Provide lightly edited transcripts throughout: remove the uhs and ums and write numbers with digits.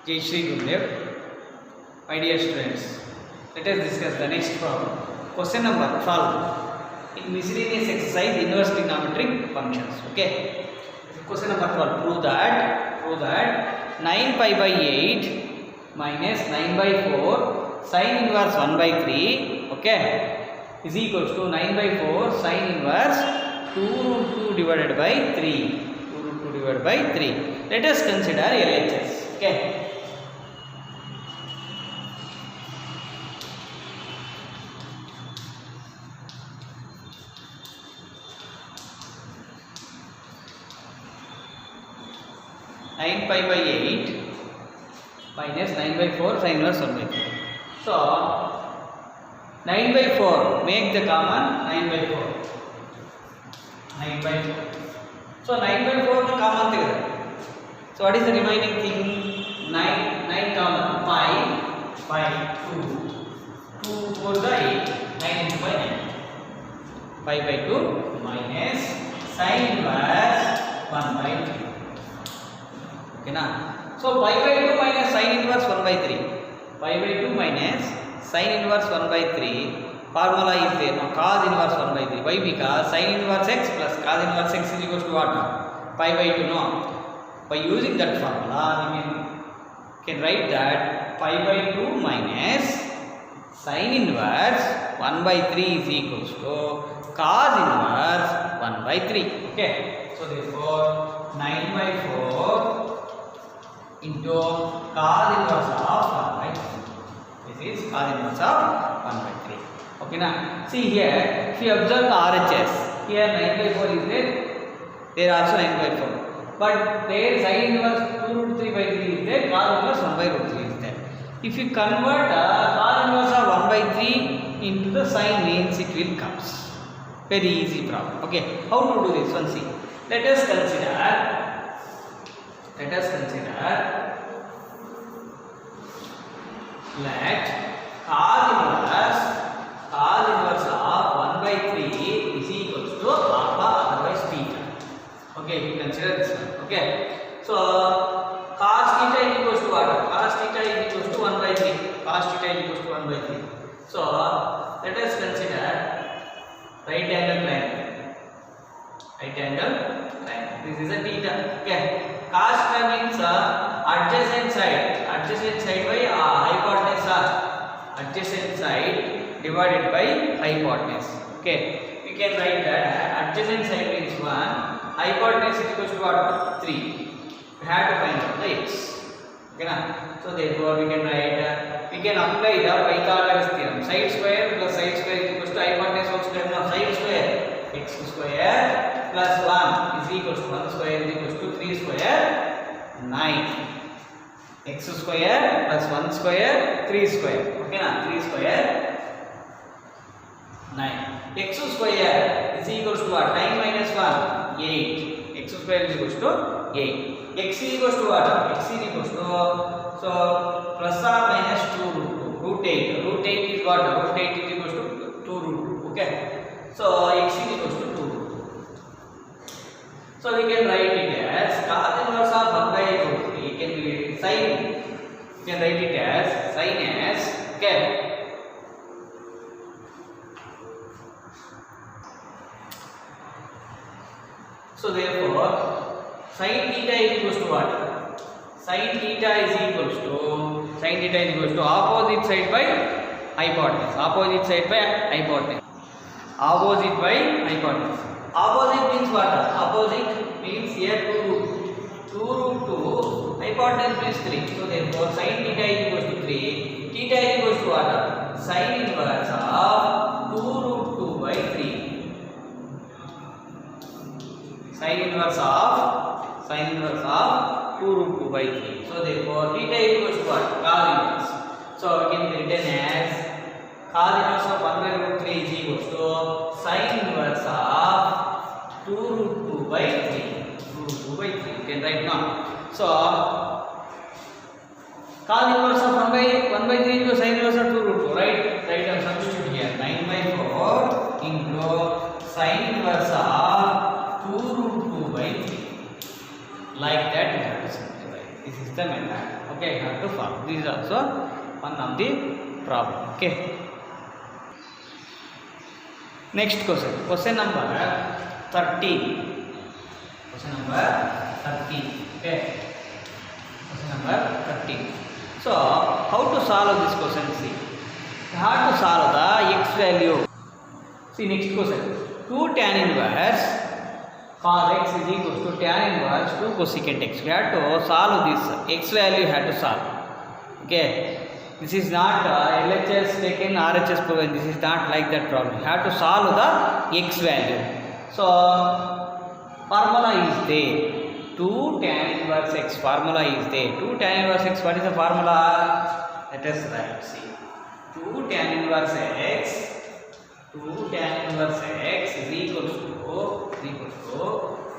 Jai Shri Gurudev. My dear students, let us discuss the next problem. Question number 12 in miscellaneous exercise inverse trigonometric functions. Okay. Question number 12. Prove that 9 pi by 8 minus 9 by 4 sin inverse 1 by 3, okay, is equals to 9 by 4 sin inverse 2 root 2 divided by 3. 2 root 2 divided by 3. Let us consider LHS. Okay. Nine pi by 8 minus 9 by 4 sin inverse 1 by 3. So 9 by 4, make the common 9 by 4. 9 by 4. So 9 by 4 the common together. So what is the remaining thing? 9 common, pi 2. 2 4 the 8. 9 into pi 9. Pi by 2 minus sin inverse 1 by 3. Okay na? So pi by 2 minus sin inverse 1 by 3. Pi by 2 minus sin inverse 1 by 3. Formula is there. Now cos inverse 1 by 3. Why? Because sin inverse x plus cos inverse x is equals to what? Pi by 2. No. By using that formula, we can write that pi by 2 minus sin inverse 1 by 3 is equals to cos inverse 1 by 3. Okay. So therefore 9 by 4 into cos inverse of 1 by 3. This is cos inverse of 1 by 3. Okay na? See here, if you observe the RHS, here 9 by 4 is there. There also 9 by 4. But there sin inverse 2 root 3 by 3 is there. Cos inverse 1 by root 3 is there. If you convert cos inverse of 1 by 3 into the sin means it will comes. Very easy problem. Okay. How to do this one? See. Let us consider let cos inverse of 1 by 3 is equals to alpha otherwise theta. Okay, we consider this one. Okay, so cos theta is equals to what? Cos theta is equals to 1 by 3. Cos theta is equals to 1 by 3. So let us consider right angle triangle. Right angle triangle. This is a theta. Okay. Cos theta means adjacent side by hypotenuse. Adjacent side divided by hypotenuse. Okay. We can write that adjacent side means 1. Hypotenuse is equals to what? 3. We have to find out the x. Okay na? So therefore we can write. We can apply the Pythagoras theorem. Side square plus side square is equals to hypotenuse whole square. Now side square x square plus 1 is equals to 1 square is equals to 3 square 9. X square plus 1 square 3 square. Okay na? 3 square 9. X square is equals to what? 9 minus 1 8. X square is equals to 8. X is equals to what? X is equals to so plus or minus 2 root 8. Root 8 is what? Root 8 is equals to 2 root 2. Okay. So x is equals to 2 root 2. So we can write it as cos inverse of 1 by root 3. We can sin. We can write it as sin as. Okay. So therefore sin theta is equals to what? Sin theta is equals to opposite side by hypotenuse. Opposite side by hypotenuse. Opposite by hypotenuse. Opposite means what? Opposite means here 2 root 2. Hypotenuse means 3. So therefore sin theta is equals to 3. Theta is equals to what? Sin inverse of 2 root 2 by 3. Sin inverse of 2 root 2 by 3. So therefore theta is equals to what? Cos inverse. So we can written as cos inverse of 1 by root 3 is equals to sin inverse of 2 root 2 by 3. 2 root 2 by 3. You can write now. So cos inverse of 1 by 3 into sin inverse of 2 root 2. Right? Write and substitute here. 9 by 4 into sin inverse of 2 root 2 by 3. Like that we have to simplify. This is the method. Okay, you have to follow. This is also one of the problem. Okay. Next question. Question number 13. Question number 13. Okay. Question number 13. So, how to solve this question? See, how to solve the x value. See, next question. 2 tan inverse cos x is equal to tan inverse 2 cosecant x. We have to solve this x value. You have to solve. Okay. This is not LHS taken, RHS proven. This is not like that problem. You have to solve the x value. So, formula is there. 2 tan inverse x formula is there. 2 tan inverse x, what is the formula? Let us write. See, 2 tan inverse x, 2 tan inverse x is equal to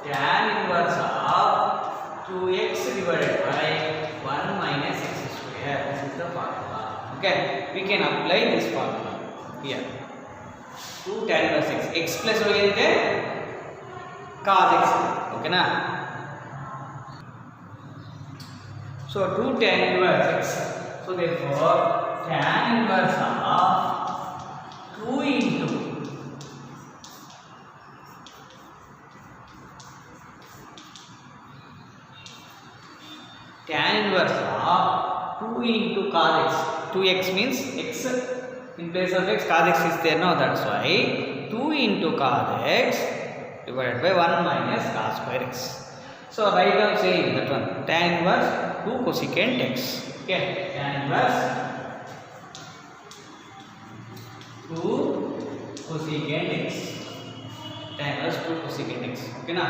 tan inverse of 2x divided by 1 minus x square. This is the formula. Okay, we can apply this formula here. 2 tan inverse x, x plus y is cos x. Okay na? So 2 tan inverse x. So therefore tan inverse of 2 into tan inverse of 2 into cos x. 2x means x in place of x, cos x is there now. That's why 2 into cos x divided by 1 minus cos square x. So write down saying that one, tan inverse 2 cosecant x. Okay, tan inverse 2 cosecant x. Tan inverse 2 cosecant x. Okay na?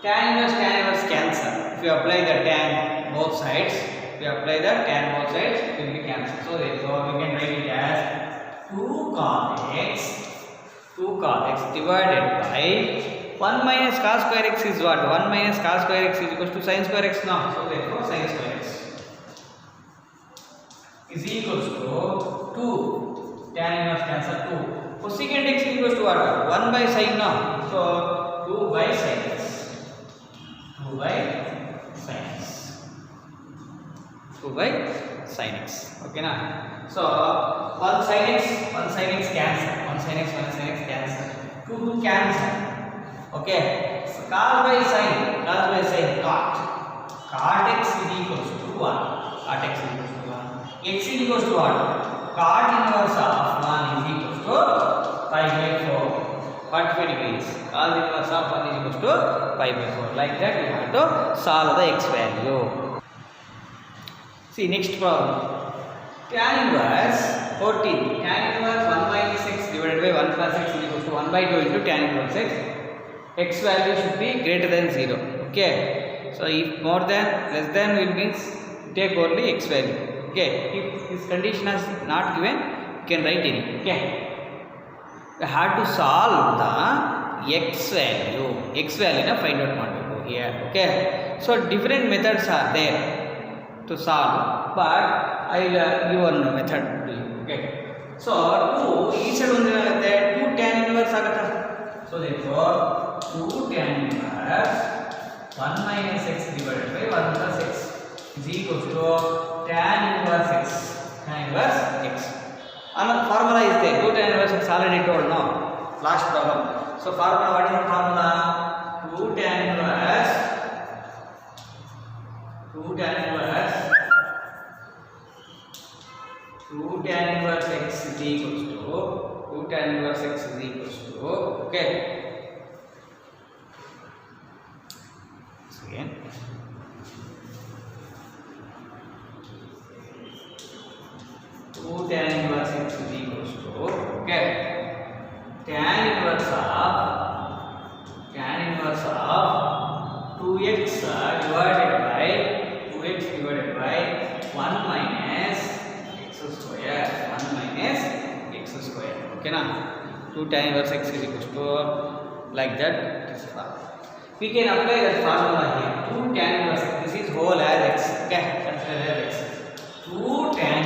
Tan inverse cancel. If you apply the tan both sides, it will be cancelled. So therefore we can write it as 2 cos x divided by 1 minus cos square x is what? 1 minus cos square x is equal to sin square x now. So therefore sin square x is equals to 2 tan inverse cancel 2. Cosecant x is equals to what? 1 by sin now. So 2 by sin x. 2 by sin x. 2 by sin x. Okay na? So 1 sin x cancel. 1 sin x cancel. 2 cancel. Okay. So cos by sin cot x is equals to 1. Cot x is equals to 1. X is equals to what? Cot inverse of 1 is equals to 5 by 4. 45 degrees. Cos inverse of 1 is equals to 5 by 4. Like that we have to solve the x value. See next problem. Tan inverse 14. Tan inverse 1 minus x divided by 1 plus x is equals to 1 by 2 into tan inverse x. X value should be greater than 0. Okay. So if more than less than will means take only x value. Okay. If this condition is not given, you can write any. Okay. We have to solve the x value. X value na find out ಮಾಡಬೇಕು here. Okay. So different methods are there to solve, but I will give one method to you. Okay. So 2 ಈ side ಒಂದು ಏನಾಗುತ್ತೆ 2 tan inverse ಆಗುತ್ತೆ. So therefore 2 tan inverse 1 minus x divided by 1 plus x is equals to tan inverse x. Tan inverse x. Another formula is there. 2 tan inverse x already told now. Last problem. So formula, what is the formula? 2 tan inverse 2 tan inverse x is equals to 2 tan inverse x is equals to, okay. So again 2 tan inverse x is equals to, okay, tan inverse of 2x divided by 1 minus x square. 1 minus x square. Okay na? 2 tan inverse x is equals to, like that. We can apply that formula here. 2 tan inverse x. This is whole as x. Okay, consider as x. 2 tan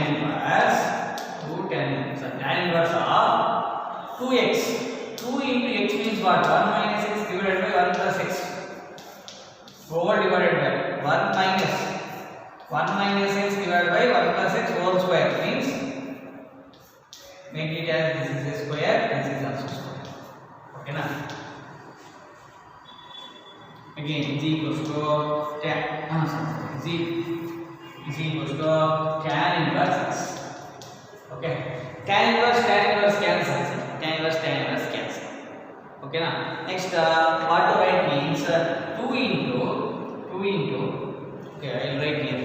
inverse of 2x. 2 into x means what? 1 minus x divided by 1 plus x. Whole divided by 1 minus 1 minus x divided by 1 plus x whole square means make it as this is a square, this is also square. Okay na? Again z equals to tan z equals to tan inverse x. Okay, tan inverse cancels. Tan inverse cancel. Okay na? Next what to write means 2 into okay, I will write here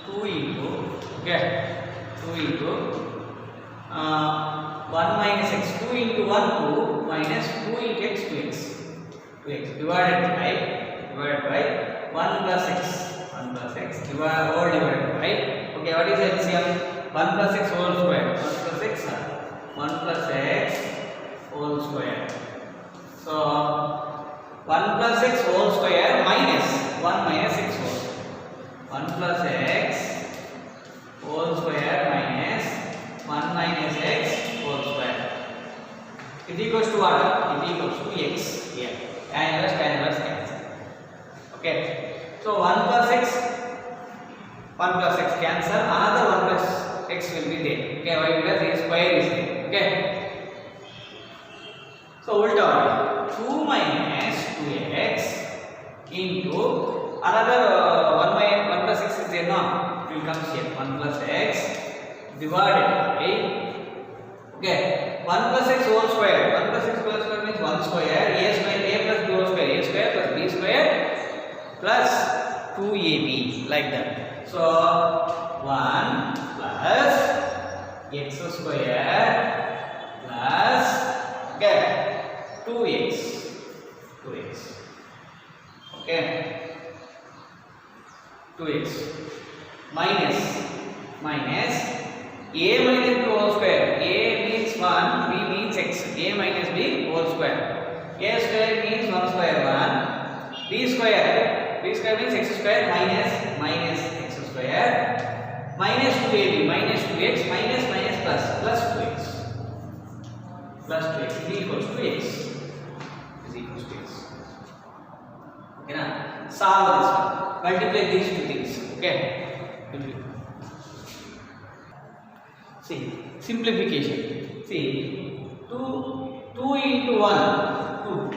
2 into 1 minus x, 2 into 1 2 minus 2 into x 2x divided by 1 plus x whole divided by, okay, what is LCM? 1 plus x whole square, 1 plus x whole square. So 1 plus x whole square minus 1 minus x whole. 1 plus x whole square minus 1 minus x whole square is equals to what? Is equals to x here. Tan inverse cancel. Okay, so 1 plus x cancel, another 1 plus x will be there. Okay, why? Because the square is there. Okay, so ulta 2 minus 2x into another 1 plus x is there, no? It will come here. 1 plus x divided by, okay, 1 plus x whole square. 1 plus x whole square means 1 square, a square, a plus b whole square, a square plus b square plus 2ab, like that. So 1 plus x square plus, okay, 2x. Okay, 2x minus a minus b whole square. A means 1, b means x. A minus b whole square. A square means 1 square 1. B square means x square minus x square minus 2ab minus 2x minus plus 2x is equals to x. Okay na? Solve this one. Multiply these two things. Okay. See, simplification. See, 2 into 1, 2.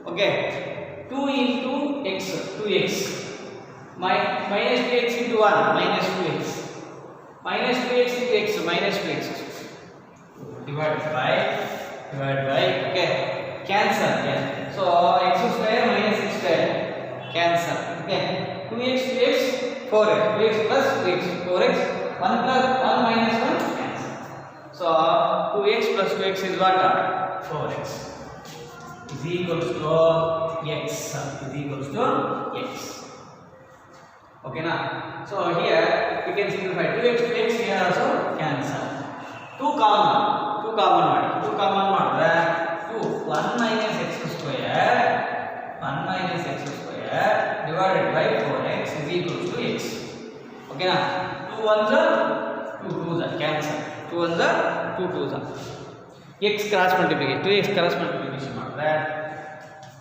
Okay. 2 into x, 2x. Minus 2x into 1, minus 2x. Minus 2x into x, minus 2x. Divided by, okay. Cancel. So, x square minus x square. Cancel. Okay. 2x, 4x. 2x plus 2x, 4x. 1 plus 1 minus 1, cancel. So 2x plus 2x is what? 4x is equals to x. Okay na? So here we can simplify 2x here also cancel. 2 common ಮಾಡಿದ್ರೆ 1 minus x square divided by 4x is equals to x. Okay na? 2 ones are 2 twos are cancel. 2 ones are 2 twos are. X cross multiplication, 2x cross multiplication ಮಾಡಿದ್ರೆ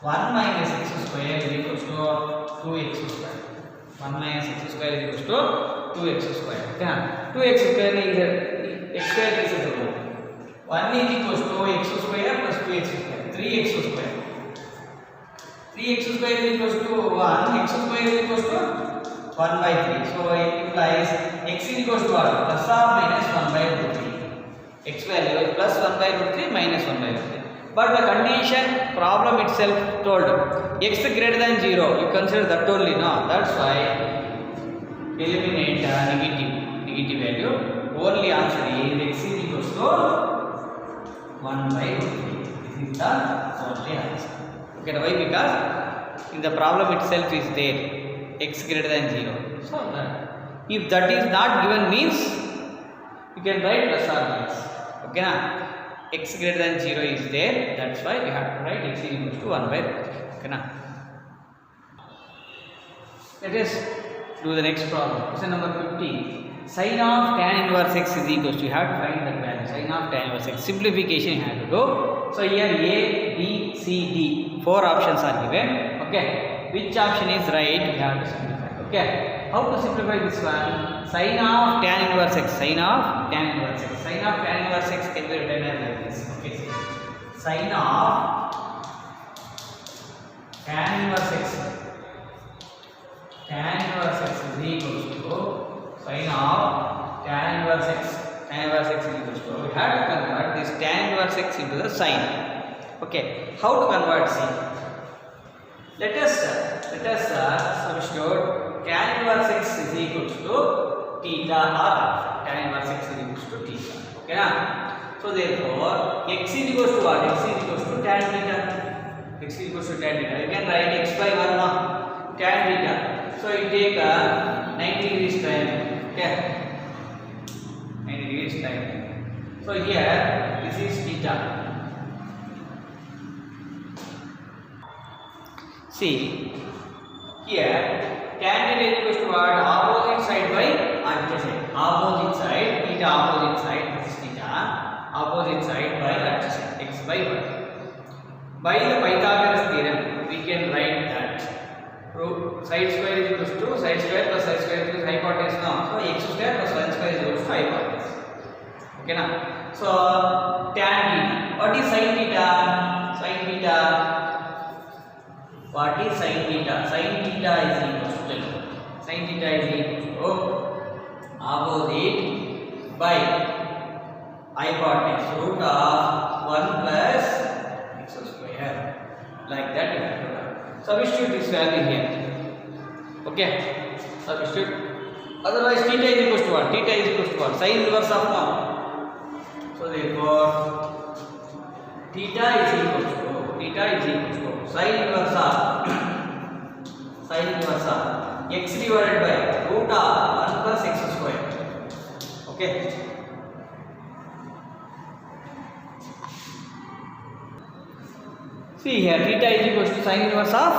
1 minus x square is equals to 2x square. 1 minus x square is equals to 2x square. Okay na? 2x square is x square is 1 is equals to x square plus 2x square, 3x square. 3x square is equals to 1, x square is equals to 1 by 3. So it implies x is equals to what? Plus or minus 1 by root 3. X value is plus 1 by root 3 minus 1 by root 3. But the condition problem itself told x greater than 0. You consider that only, no? That's why eliminate negative value. Only answer is x is equals to 1 by root 3. This is the only answer. Okay, why? Because in the problem itself is there x greater than 0. So if that is not given means you can write plus or minus. Okay na? X greater than 0 is there. That's why we have to write x is equals to 1 by root 3. Okay na? Let us do the next problem. Question number 15. Sin of tan inverse x is equals to, you have to find that value. Sin of tan inverse x. Simplification you have to do. So here A, B, C, D. 4 options are given. Okay. Which option is right? We have to simplify. Okay. How to simplify this one? Sin of tan inverse x. Sin of tan inverse x. Sin of tan inverse x can be written as like this. Okay. Sin of tan inverse x. Tan inverse x is equals to sin of tan inverse x. Tan inverse x is equals to. We have to convert this tan inverse x into the sine. Okay. How to convert? See. Let us substitute tan inverse x is equals to theta or alpha. Tan inverse x is equals to theta. Okay na? So therefore x is equals to what? X is equals to tan theta. X is equals to tan theta. You can write x by 1 now. Tan theta. So you take 90 degrees time. Okay. 90 degrees time. So here this is theta. See here tan theta is equals to what? Opposite side by adjacent side. Opposite side, theta opposite side, this is theta. Opposite side by adjacent, x by 1. By the Pythagoras theorem, we can write that side square is equals to side square plus side square is equals to hypotenuse now. So x square plus 1 square is equals to hypotenuse. Okay now. So tan theta. What is sin theta? Sin theta. What is sin theta? Sin theta is equals to sin theta is equals to opposite by hypotenuse root of 1 plus x square. Like that you have to write. Substitute this value here. Okay. Substitute. Otherwise theta is equals to what? Theta is equals to what? Sin inverse of now. So therefore theta is equals to sin inverse of x divided by root of 1 plus x square. Okay. See here theta is equals to sin inverse of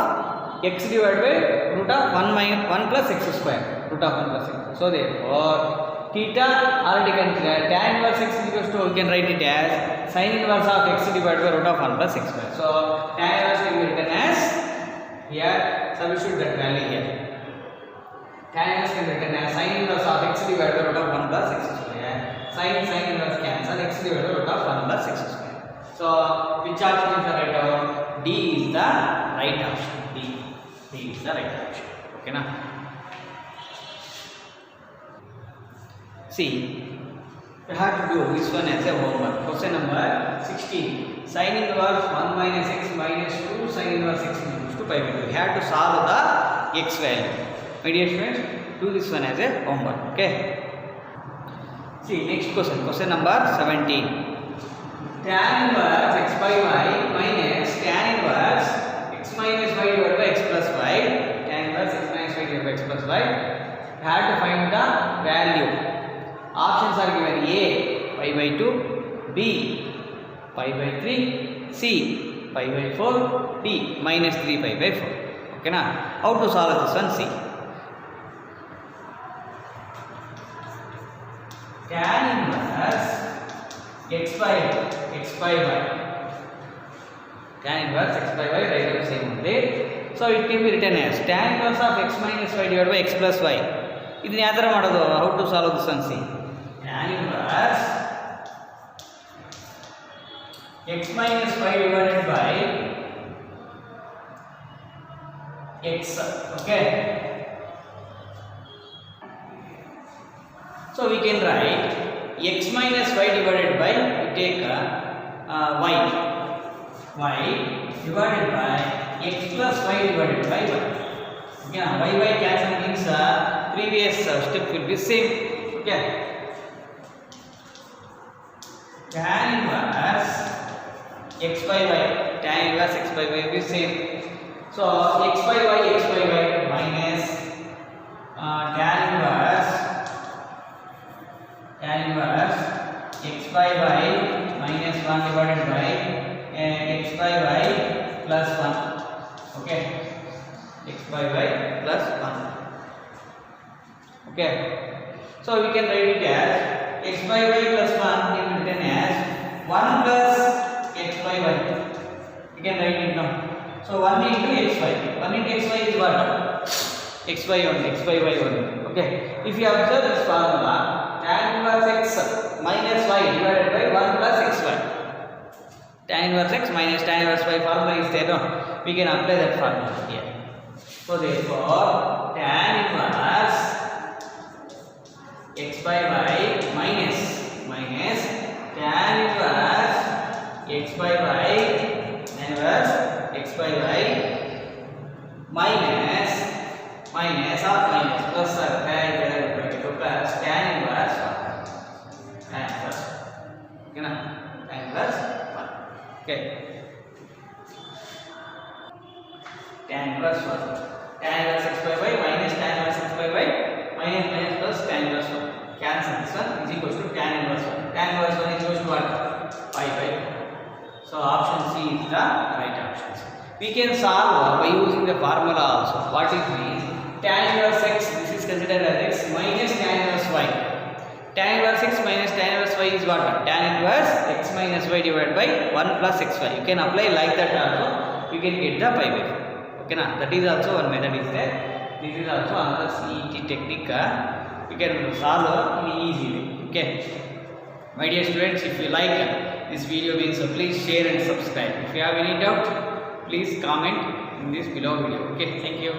x divided by root of 1 plus x square. Root of 1 plus x. So therefore theta already considered. Tan inverse x is equals to, we can write it as sin inverse of x divided by root of 1 plus x square. So tan inverse will be written as here, substitute that value here. Tan inverse can be written as sin inverse of x divided by root of 1 plus x square. Sin inverse cancel, x divided by root of 1 plus x square. So which option is the right one? D is the right option. D is the right option. Okay na? See, you have to do this one as a homework. Question number 16. Sin inverse 1 minus x minus 2 sin inverse x is equals to pi by 2. You have to solve the x value. My dear students, do this one as a homework. Okay. See, next question. Question number 17. Tan inverse x by y minus tan inverse x minus y divided by x plus y. Tan inverse x minus y divided by x plus y. You have to find the value. Options are given: A pi by 2, B pi by 3, C pi by 4, D minus 3 pi by 4. Okay na? How to solve this one? See. Tan inverse x by y. Tan inverse x by y, right up same only. So it can be written as tan inverse of x minus y divided by x plus y. Idin yadara madodu? How to solve this one? See. Tan inverse x minus y divided by x. Okay. So we can write x minus y divided by, we take y divided by x plus y divided by y. Okay, y cancel means previous step will be same. Okay. Tan inverse x by y, tan inverse x by y will be same. So x by y minus tan inverse x by y minus 1 divided by x by y plus 1. Okay, x by y plus 1. Okay, so we can write it as x by y plus 1 can be written as 1 plus x xy y. You can write it now. So 1 into xy. 1 into xy is what? Xy only, xy y only. Okay. If you observe this formula, tan inverse x minus y divided by 1 plus xy. Tan inverse x minus tan inverse y formula is there. No? We can apply that formula here. So therefore, tan inverse x by y minus tan inverse x by y inverse x by y minus plus plus tan inverse 1. Okay na? Tan inverse 1. Okay. Tan inverse 1. Tan inverse x by y minus tan inverse x by y minus plus tan inverse 1. Cancel this one is equals to tan inverse 1. Tan inverse 1 is equals to what? Pi by 4. So option C is the right option. We can solve by using the formula also. What it means? Tan inverse x, this is considered as x minus tan inverse y. Tan inverse x minus tan inverse y is what? Tan inverse x minus y divided by 1 plus xy. You can apply like that also. You can get the pi by 4. Okay na? That is also one method is there. This is also another CET technique. You can solve in easy way. Okay. My dear students, if you like this video means please share and subscribe. If you have any doubt, please comment in this below video. Okay. Thank you.